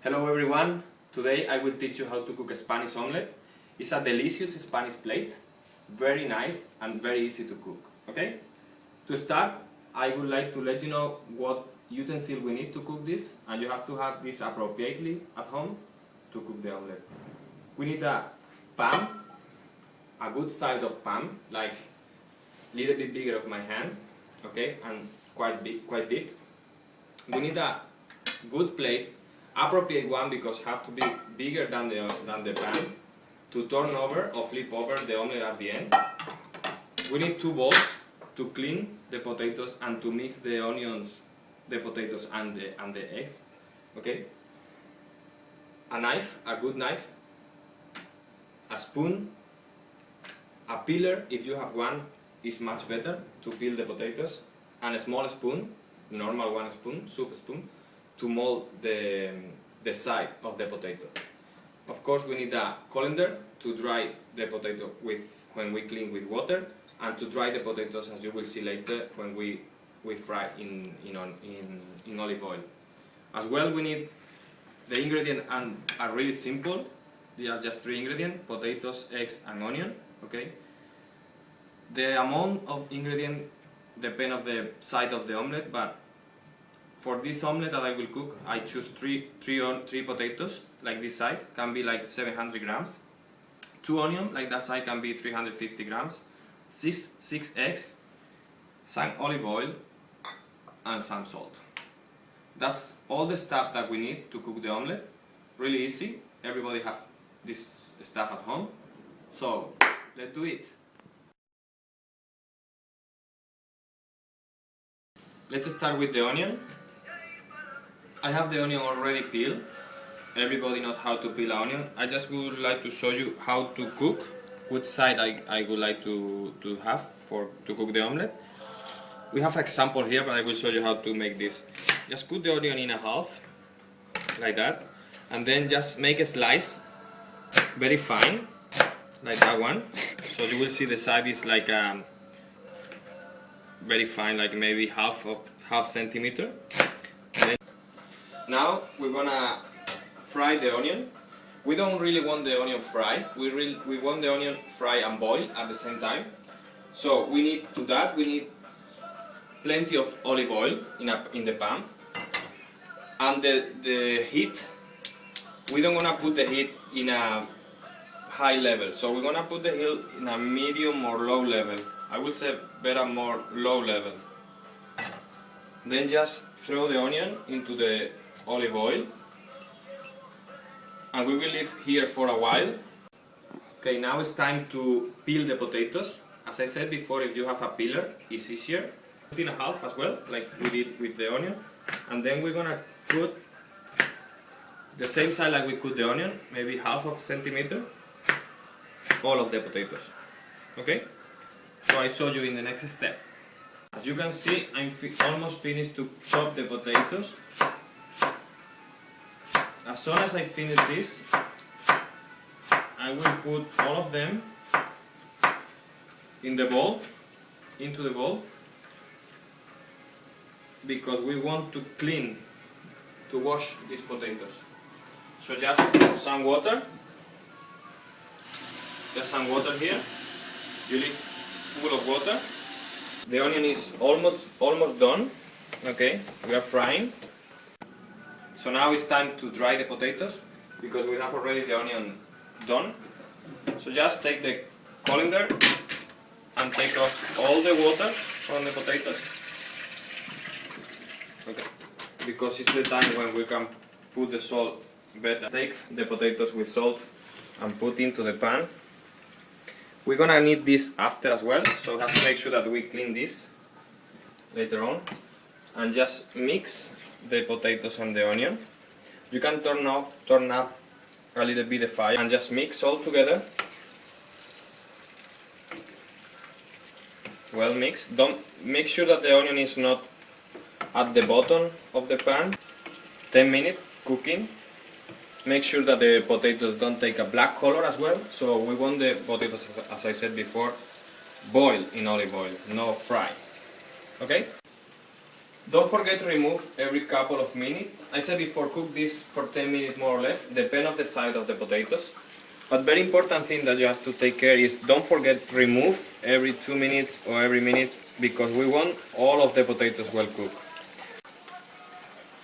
Hello everyone, today I will teach you how to cook a Spanish omelette. It's a delicious Spanish plate, very nice and very easy to cook. Okay? To start, I would like to let you know what utensil we need to cook this, and you have to have this appropriately at home to cook the omelette. We need a pan, a good size of pan, like a little bit bigger of my hand, okay, and quite big, quite deep. We need a good plate, appropriate one because have to be bigger than the pan to turn over or flip over the omelette at the end. We need 2 bowls to clean the potatoes and to mix the onions, the potatoes and the eggs. Okay. A knife, a good knife, a spoon, a peeler if you have one is much better to peel the potatoes, and a small spoon, normal 1 spoon, soup spoon, to mold the side of the potato. Of course, we need a colander to dry the potato with when we clean with water, and to dry the potatoes, as you will see later, when we fry in olive oil. As well, we need the ingredients are really simple. They are just 3 ingredients: potatoes, eggs, and onion. Okay. The amount of ingredients depend on the size of the omelette, but for this omelette that I will cook, I choose 3 potatoes, like this size, can be like 700 grams. 2 onions, like that size, can be 350 grams. 6 eggs, some olive oil, and some salt. That's all the stuff that we need to cook the omelette. Really easy. Everybody have this stuff at home. So let's do it. Let's start with the onion. I have the onion already peeled. Everybody knows how to peel onion. I just would like to show you how to cook, which side I would like to have to cook the omelette. We have an example here, but I will show you how to make this. Just cut the onion in half, like that, and then just make a slice, very fine, like that one. So you will see the side is like very fine, like maybe half centimeter. Now we're gonna fry the onion. We don't really want the onion fried. We want the onion fry and boil at the same time. So we need plenty of olive oil in the pan. And the heat, we don't wanna put the heat in a high level. So we're gonna put the heat in a medium or low level. I will say better more low level. Then just throw the onion into the olive oil, and we will leave here for a while. Okay, now it's time to peel the potatoes. As I said before, if you have a peeler, it's easier. Cut in half as well, like we did with the onion, and then we're gonna cut the same side like we cut the onion, maybe half of centimeter, all of the potatoes. Okay, so I show you in the next step. As you can see, I'm almost finished to chop the potatoes. As soon as I finish this, I will put all of them in the bowl, into the bowl, because we want to wash these potatoes. So just some water here. You leave full of water. The onion is almost done. Okay, we are frying. So now it's time to dry the potatoes, because we have already the onion done. So just take the colander and take off all the water from the potatoes. Okay, because it's the time when we can put the salt better. Take the potatoes with salt and put into the pan. We're gonna need this after as well, so we have to make sure that we clean this later on. And just mix the potatoes and the onion. You can turn up a little bit the fire and just mix all together. Well mixed. Don't make sure that the onion is not at the bottom of the pan. 10 minutes cooking. Make sure that the potatoes don't take a black color as well. So we want the potatoes, as I said before, boiled in olive oil, no fry. Okay? Don't forget to remove every couple of minutes. I said before, cook this for 10 minutes more or less, depend on the size of the potatoes. But very important thing that you have to take care is don't forget to remove every 2 minutes or every minute, because we want all of the potatoes well cooked.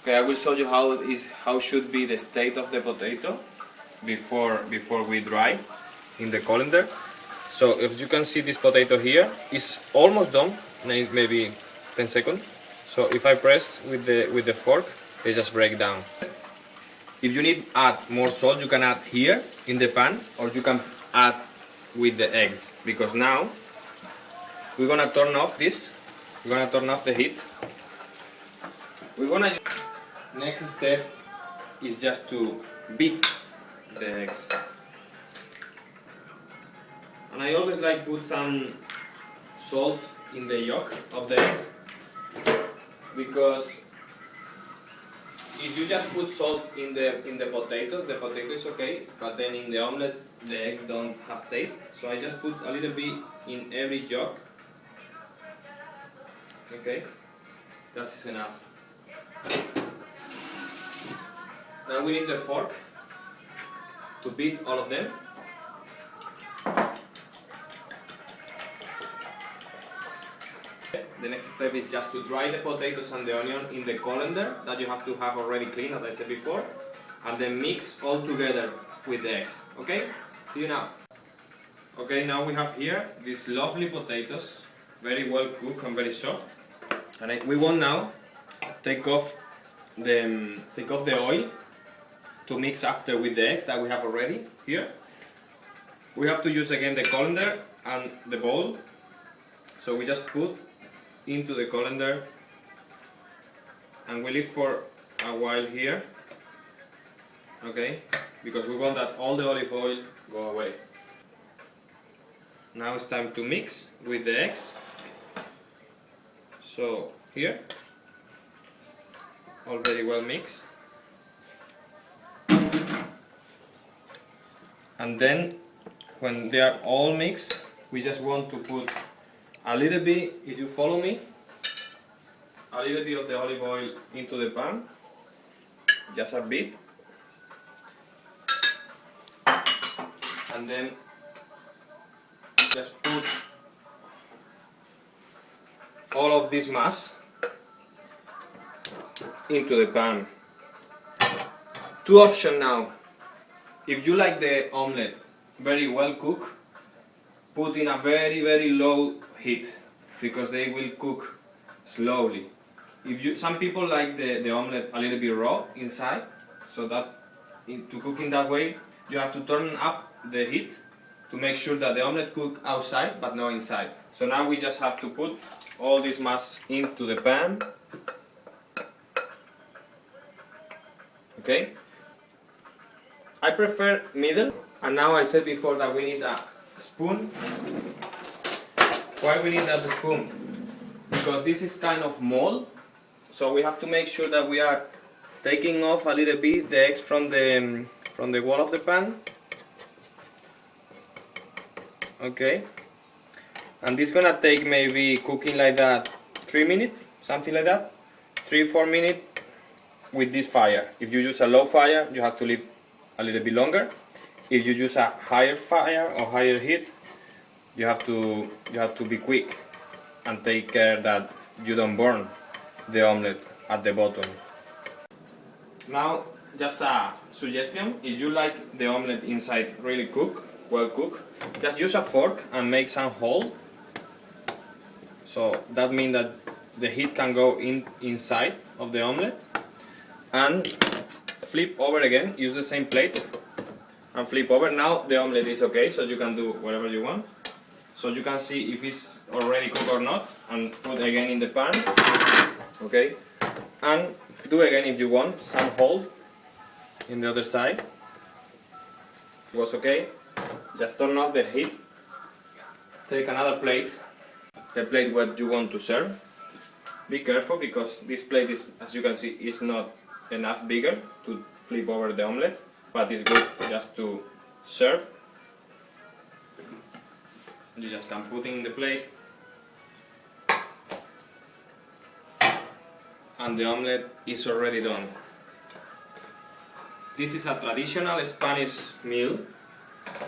Okay, I will show you how should be the state of the potato before we dry in the colander. So if you can see, this potato here is almost done, maybe 10 seconds. So if I press with the fork, they just break down. If you need add more salt, you can add here in the pan, or you can add with the eggs, because now we're gonna turn off this. We're gonna turn off the heat. Next step is just to beat the eggs. And I always like put some salt in the yolk of the eggs, because if you just put salt in the potato is okay, but then in the omelette the eggs don't have taste. So I just put a little bit in every yolk. Okay, that's enough. Now we need the fork to beat all of them. The next step is just to dry the potatoes and the onion in the colander that you have to have already clean, as I said before, and then mix all together with the eggs. Okay? See you now. Okay, now we have here these lovely potatoes, very well cooked and very soft. And we want now take off the oil to mix after with the eggs that we have already here. We have to use again the colander and the bowl. So we just put into the colander and we leave for a while here, okay, because we want that all the olive oil go away. Now it's time to mix with the eggs. So here, all very well mixed, and then when they are all mixed, we just want to put a little bit, if you follow me, a little bit of the olive oil into the pan, just a bit, and then just put all of this mass into the pan. Two options now. If you like the omelette very well cooked, put in a very low heat, because they will cook slowly. Some people like the omelette a little bit raw inside, so that to cook in that way you have to turn up the heat to make sure that the omelette cook outside but not inside. So now we just have to put all this mass into the pan. Okay, I prefer middle. And now I said before that we need a spoon. Why we need that spoon? Because this is kind of mold, so we have to make sure that we are taking off a little bit the eggs from the wall of the pan. Okay, and this is gonna take maybe cooking like that 3 minutes, something like that, 3-4 minutes with this fire. If you use a low fire, you have to leave a little bit longer. If you use a higher fire or higher heat, you have to be quick and take care that you don't burn the omelette at the bottom. Now, just a suggestion: if you like the omelette inside really well cooked, just use a fork and make some hole. So that means that the heat can go inside of the omelette, and flip over again. Use the same plate and flip over. Now the omelette is okay, so you can do whatever you want. So you can see if it's already cooked or not, and put again in the pan. Okay, and do again if you want some hole in the other side. It was okay. Just turn off the heat. Take another plate, the plate what you want to serve. Be careful, because this plate is, as you can see, is not enough bigger to flip over the omelette, but it's good just to serve. You just can put in the plate. and the omelette is already done. This is a traditional Spanish meal,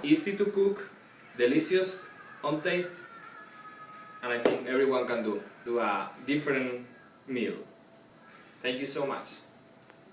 easy to cook, delicious on taste, and I think everyone can do a different meal. Thank you so much.